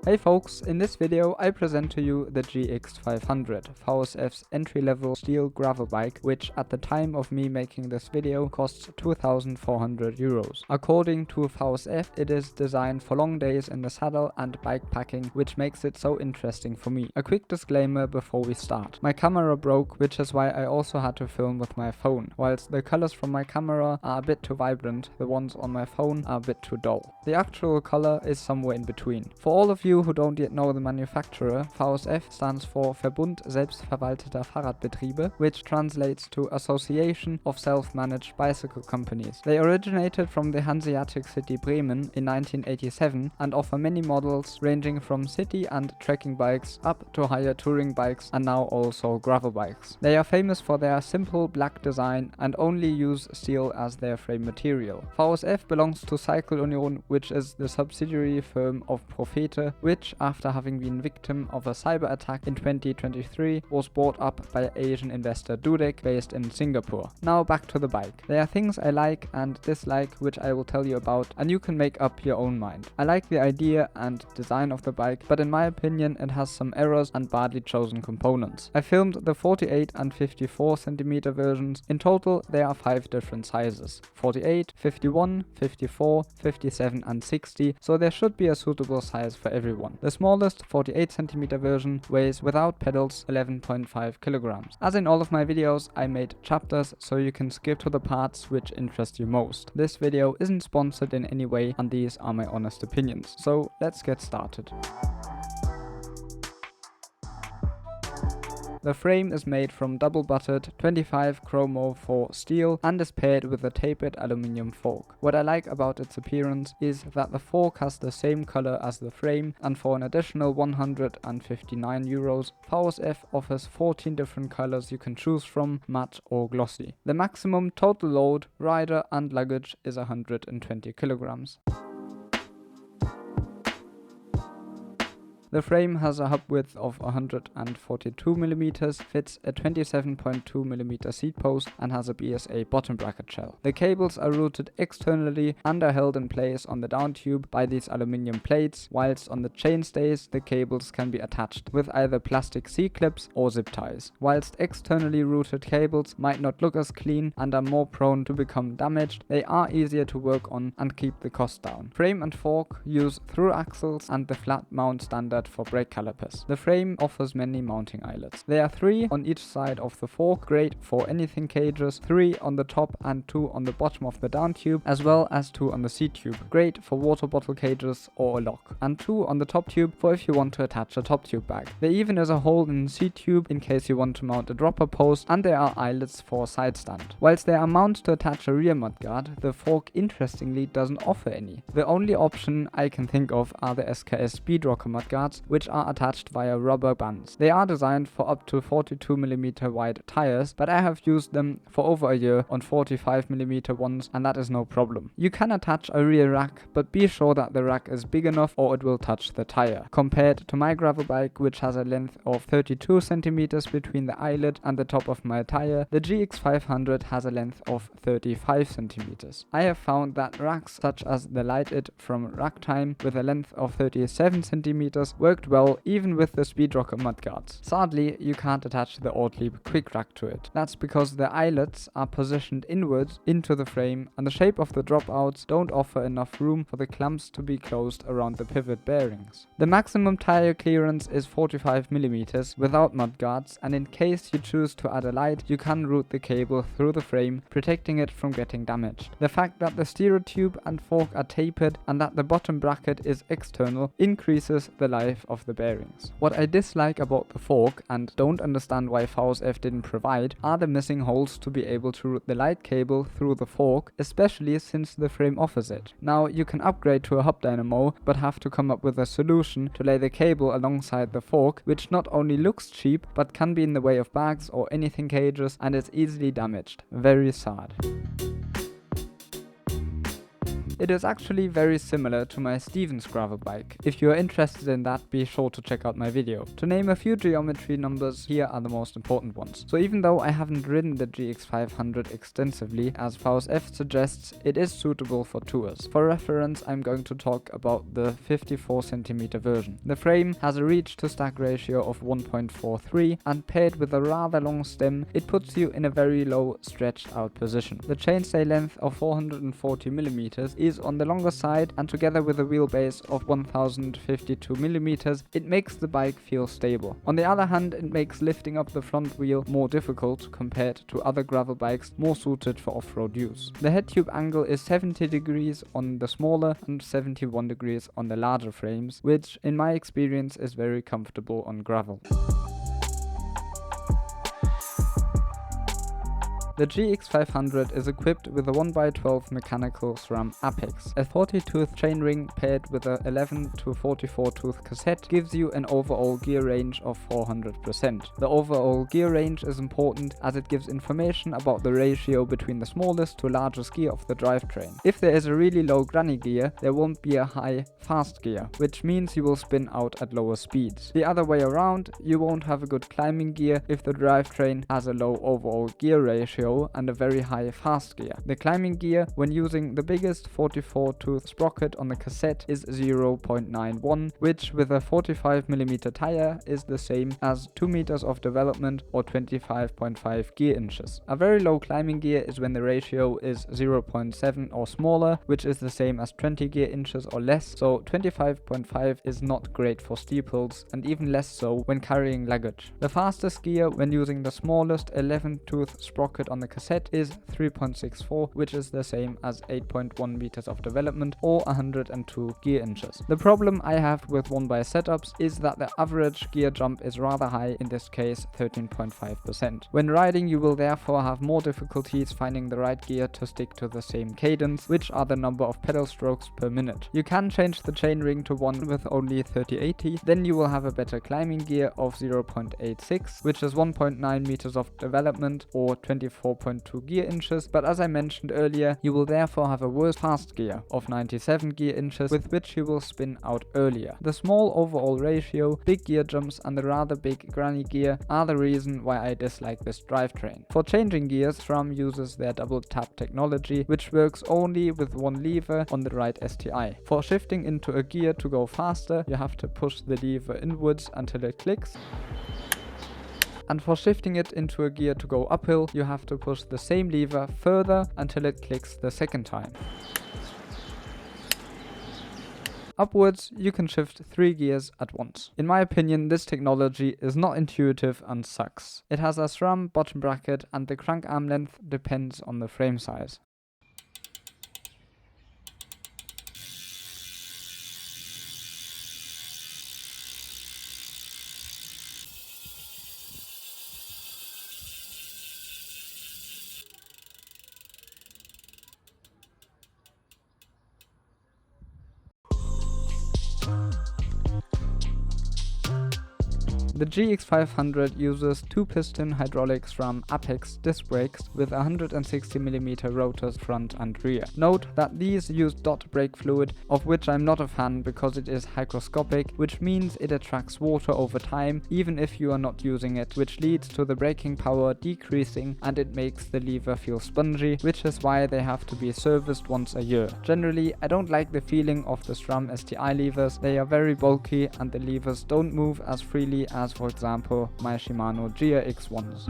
Hey folks, in this video I present to you the GX-500, VSF's entry-level steel gravel bike, which at the time of me making this video costs 2,400 euros. According to VSF, it is designed for long days in the saddle and bike packing, which makes it so interesting for me. A quick disclaimer before we start. My camera broke, which is why I also had to film with my phone. Whilst the colors from my camera are a bit too vibrant, the ones on my phone are a bit too dull. The actual color is somewhere in between. For all of you who don't yet know the manufacturer, VSF stands for Verbund Selbstverwalteter Fahrradbetriebe, which translates to Association of Self-Managed Bicycle Companies. They originated from the Hanseatic city Bremen in 1987 and offer many models ranging from city and trekking bikes up to higher touring bikes and now also gravel bikes. They are famous for their simple black design and only use steel as their frame material. VSF belongs to Cycle Union, which is the subsidiary firm of Profete, which, after having been victim of a cyber attack in 2023, was bought up by Asian investor Dudek based in Singapore. Now back to the bike. There are things I like and dislike which I will tell you about, and you can make up your own mind. I like the idea and design of the bike, but in my opinion it has some errors and badly chosen components. I filmed the 48 and 54 cm versions. In total there are 5 different sizes: 48, 51, 54, 57 and 60, so there should be a suitable size for everyone. The smallest 48 cm version weighs without pedals 11.5 kilograms. As in all of my videos, I made chapters so you can skip to the parts which interest you most. This video isn't sponsored in any way and these are my honest opinions. So let's get started. The frame is made from double-butted 25 chromo 4 steel and is paired with a tapered aluminium fork. What I like about its appearance is that the fork has the same color as the frame, and for an additional 159 euros, VSF offers 14 different colors you can choose from, matte or glossy. The maximum total load, rider and luggage is 120 kilograms. The frame has a hub width of 142 mm, fits a 27.2 mm seat post and has a BSA bottom bracket shell. The cables are routed externally and are held in place on the down tube by these aluminium plates, whilst on the chainstays the cables can be attached with either plastic C-clips or zip ties. Whilst externally routed cables might not look as clean and are more prone to become damaged, they are easier to work on and keep the cost down. Frame and fork use through axles and the flat mount standard for brake calipers. The frame offers many mounting eyelets. There are 3 on each side of the fork, great for anything cages, 3 on the top and 2 on the bottom of the down tube, as well as 2 on the seat tube, great for water bottle cages or a lock, and 2 on the top tube for if you want to attach a top tube bag. There even is a hole in the seat tube in case you want to mount a dropper post, and there are eyelets for a side stand. Whilst there are mounts to attach a rear mudguard, the fork interestingly doesn't offer any. The only option I can think of are the SKS Speedrocker mudguards, which are attached via rubber bands. They are designed for up to 42 mm wide tires, but I have used them for over a year on 45 mm ones, and that is no problem. You can attach a rear rack, but be sure that the rack is big enough or it will touch the tire. Compared to my gravel bike, which has a length of 32 cm between the eyelet and the top of my tire, the GX500 has a length of 35 cm. I have found that racks such as the Light It from Rack Time with a length of 37 cm worked well even with the Speedrocker mudguards. Sadly, you can't attach the Ortlieb quick rack to it. That's because the eyelets are positioned inwards into the frame and the shape of the dropouts don't offer enough room for the clamps to be closed around the pivot bearings. The maximum tire clearance is 45 mm without mudguards, and in case you choose to add a light, you can route the cable through the frame, protecting it from getting damaged. The fact that the stereo tube and fork are tapered and that the bottom bracket is external increases the life of the bearings. What I dislike about the fork, and don't understand why VSF didn't provide, are the missing holes to be able to route the light cable through the fork, especially since the frame offers it. Now you can upgrade to a hub dynamo, but have to come up with a solution to lay the cable alongside the fork, which not only looks cheap, but can be in the way of bags or anything cages and is easily damaged. Very sad. It is actually very similar to my Stevens gravel bike. If you are interested in that, be sure to check out my video. To name a few geometry numbers, here are the most important ones. So even though I haven't ridden the GX500 extensively, as VSF suggests, it is suitable for tours. For reference, I'm going to talk about the 54cm version. The frame has a reach to stack ratio of 1.43, and paired with a rather long stem, it puts you in a very low stretched out position. The chainstay length of 440mm is on the longer side, and together with a wheelbase of 1052mm, it makes the bike feel stable. On the other hand, it makes lifting up the front wheel more difficult compared to other gravel bikes more suited for off-road use. The head tube angle is 70 degrees on the smaller and 71 degrees on the larger frames, which in my experience is very comfortable on gravel. The GX500 is equipped with a 1x12 mechanical SRAM apex. A 40-tooth chainring paired with a 11 to 44-tooth cassette gives you an overall gear range of 400%. The overall gear range is important as it gives information about the ratio between the smallest to largest gear of the drivetrain. If there is a really low granny gear, there won't be a high fast gear, which means you will spin out at lower speeds. The other way around, you won't have a good climbing gear if the drivetrain has a low overall gear ratio and a very high fast gear. The climbing gear, when using the biggest 44-tooth sprocket on the cassette, is 0.91, which with a 45mm tire is the same as 2 meters of development or 25.5 gear inches. A very low climbing gear is when the ratio is 0.7 or smaller, which is the same as 20 gear inches or less, so 25.5 is not great for steeples, and even less so when carrying luggage. The fastest gear when using the smallest 11-tooth sprocket on the cassette is 3.64, which is the same as 8.1 meters of development or 102 gear inches. The problem I have with 1x setups is that the average gear jump is rather high, in this case 13.5%. When riding, you will therefore have more difficulties finding the right gear to stick to the same cadence, which are the number of pedal strokes per minute. You can change the chainring to one with only 30/80, then you will have a better climbing gear of 0.86, which is 1.9 meters of development or 24.2 gear inches, but as I mentioned earlier, you will therefore have a worse fast gear of 97 gear inches, with which you will spin out earlier. The small overall ratio, big gear jumps and the rather big granny gear are the reason why I dislike this drivetrain. For changing gears, SRAM uses their double tap technology, which works only with one lever on the right STI. For shifting into a gear to go faster, you have to push the lever inwards until it clicks. And for shifting it into a gear to go uphill, you have to push the same lever further until it clicks the second time. Upwards, you can shift 3 gears at once. In my opinion, this technology is not intuitive and sucks. It has a SRAM bottom bracket and the crank arm length depends on the frame size. The GX500 uses 2-piston hydraulic SRAM apex disc brakes with 160mm rotors front and rear. Note that these use dot brake fluid, of which I'm not a fan because it is hygroscopic, which means it attracts water over time even if you are not using it, which leads to the braking power decreasing and it makes the lever feel spongy, which is why they have to be serviced once a year. Generally, I don't like the feeling of the SRAM STI levers. They are very bulky and the levers don't move as freely as, for example, my Shimano GX-ones.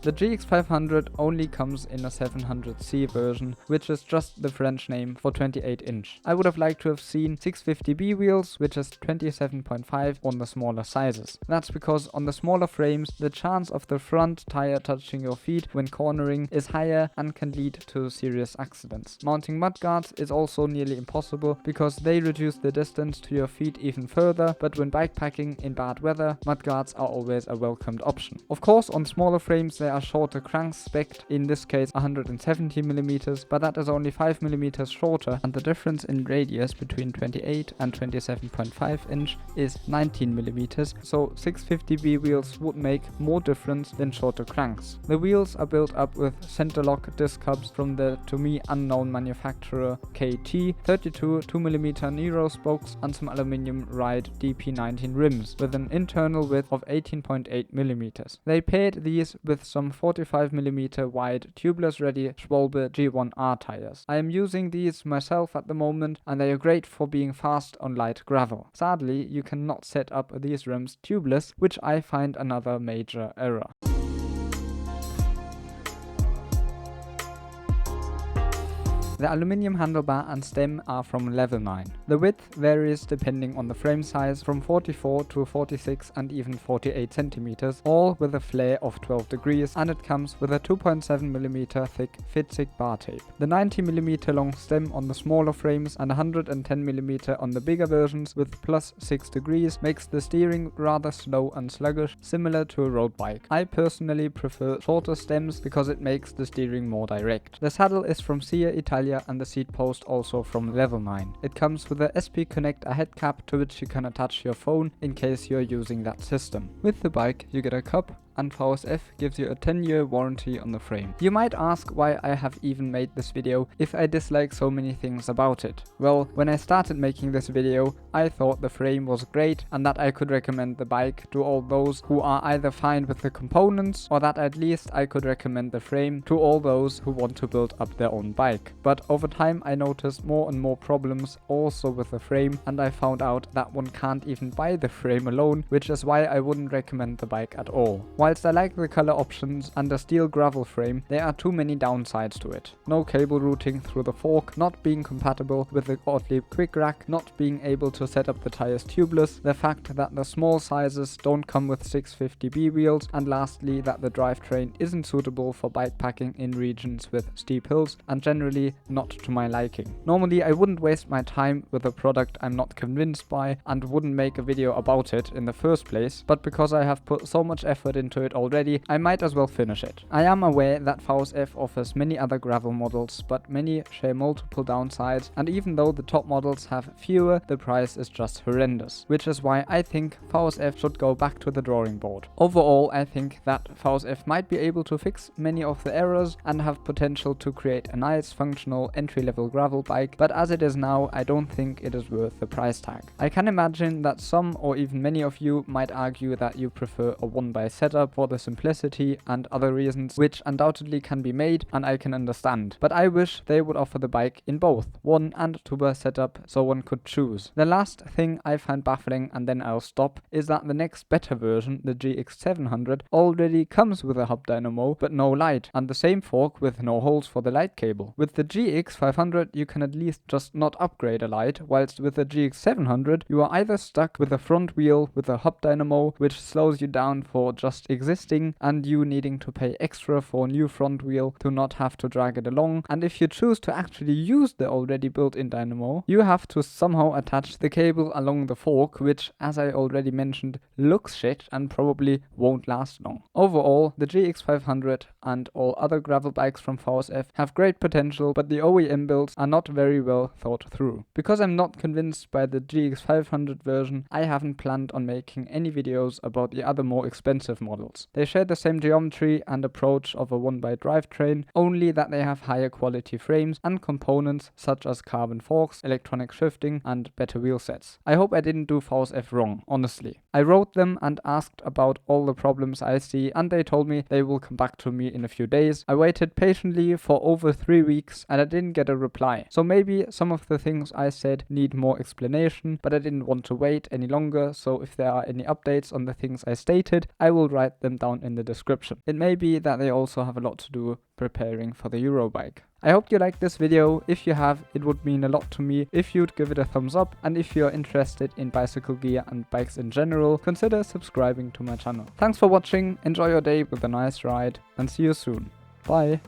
The GX500 only comes in a 700C version, which is just the French name for 28-inch. I would have liked to have seen 650B wheels, which is 27.5 on the smaller sizes. That's because on the smaller frames, the chance of the front tire touching your feet when cornering is higher and can lead to serious accidents. Mounting mudguards is also nearly impossible because they reduce the distance to your feet even further, but when bikepacking in bad weather, mudguards are always a welcomed option. Of course, on smaller frames there a shorter crank spec, in this case 170mm, but that is only 5mm shorter, and the difference in radius between 28 and 27.5 inch is 19mm, so 650B wheels would make more difference than shorter cranks. The wheels are built up with center lock disc hubs from the to me unknown manufacturer KT, 32 2mm Nero spokes and some aluminium ride DP19 rims with an internal width of 18.8mm. They paired these with some 45mm wide tubeless ready Schwalbe G1R tires. I am using these myself at the moment and they are great for being fast on light gravel. Sadly, you cannot set up these rims tubeless, which I find another major error. The aluminium handlebar and stem are from level 9. The width varies depending on the frame size from 44 to 46 and even 48 centimeters, all with a flare of 12 degrees, and it comes with a 2.7mm thick Fitzig bar tape. The 90mm long stem on the smaller frames and 110mm on the bigger versions with plus 6 degrees makes the steering rather slow and sluggish, similar to a road bike. I personally prefer shorter stems because it makes the steering more direct. The saddle is from Sia Italia and the seat post also from level 9. It comes with a SP connector head cap to which you can attach your phone in case you are using that system. With the bike you get a cup, and VSF gives you a 10-year warranty on the frame. You might ask why I have even made this video if I dislike so many things about it. Well, when I started making this video, I thought the frame was great and that I could recommend the bike to all those who are either fine with the components or that at least I could recommend the frame to all those who want to build up their own bike. But over time I noticed more and more problems also with the frame, and I found out that one can't even buy the frame alone, which is why I wouldn't recommend the bike at all. Whilst I like the color options and the steel gravel frame, there are too many downsides to it. No cable routing through the fork, not being compatible with the Gottlieb quick rack, not being able to set up the tires tubeless, the fact that the small sizes don't come with 650B wheels, and lastly that the drivetrain isn't suitable for bikepacking in regions with steep hills and generally not to my liking. Normally I wouldn't waste my time with a product I'm not convinced by and wouldn't make a video about it in the first place, but because I have put so much effort into it already, I might as well finish it. I am aware that VSF offers many other gravel models, but many share multiple downsides, and even though the top models have fewer, the price is just horrendous, which is why I think VSF should go back to the drawing board. Overall, I think that VSF might be able to fix many of the errors and have potential to create a nice functional entry-level gravel bike, but as it is now, I don't think it is worth the price tag. I can imagine that some or even many of you might argue that you prefer a 1x setup for the simplicity and other reasons, which undoubtedly can be made and I can understand, but I wish they would offer the bike in both 1 and 2x setup so one could choose. The last thing I find baffling, and then I'll stop, is that the next better version, the GX-700, already comes with a hub dynamo but no light, and the same fork with no holes for the light cable. With the GX-500 you can at least just not upgrade a light, whilst with the GX-700 you are either stuck with a front wheel with a hub dynamo which slows you down for just existing and you needing to pay extra for a new front wheel to not have to drag it along, and if you choose to actually use the already built-in dynamo you have to somehow attach the cable along the fork, which, as I already mentioned, looks shit and probably won't last long. Overall, the GX-500 and all other gravel bikes from VSF have great potential, but the OEM builds are not very well thought through. Because I'm not convinced by the GX-500 version, I haven't planned on making any videos about the other more expensive models. They share the same geometry and approach of a 1x drivetrain, only that they have higher quality frames and components such as carbon forks, electronic shifting and better wheel sets. I hope I didn't do VSF wrong, honestly. I wrote them and asked about all the problems I see, and they told me they will come back to me in a few days. I waited patiently for over 3 weeks and I didn't get a reply. So maybe some of the things I said need more explanation, but I didn't want to wait any longer, so if there are any updates on the things I stated, I will write them down in the description. It may be that they also have a lot to do preparing for the Eurobike. I hope you liked this video. If you have, it would mean a lot to me if you'd give it a thumbs up, and if you're interested in bicycle gear and bikes in general, consider subscribing to my channel. Thanks for watching, enjoy your day with a nice ride, and see you soon. Bye!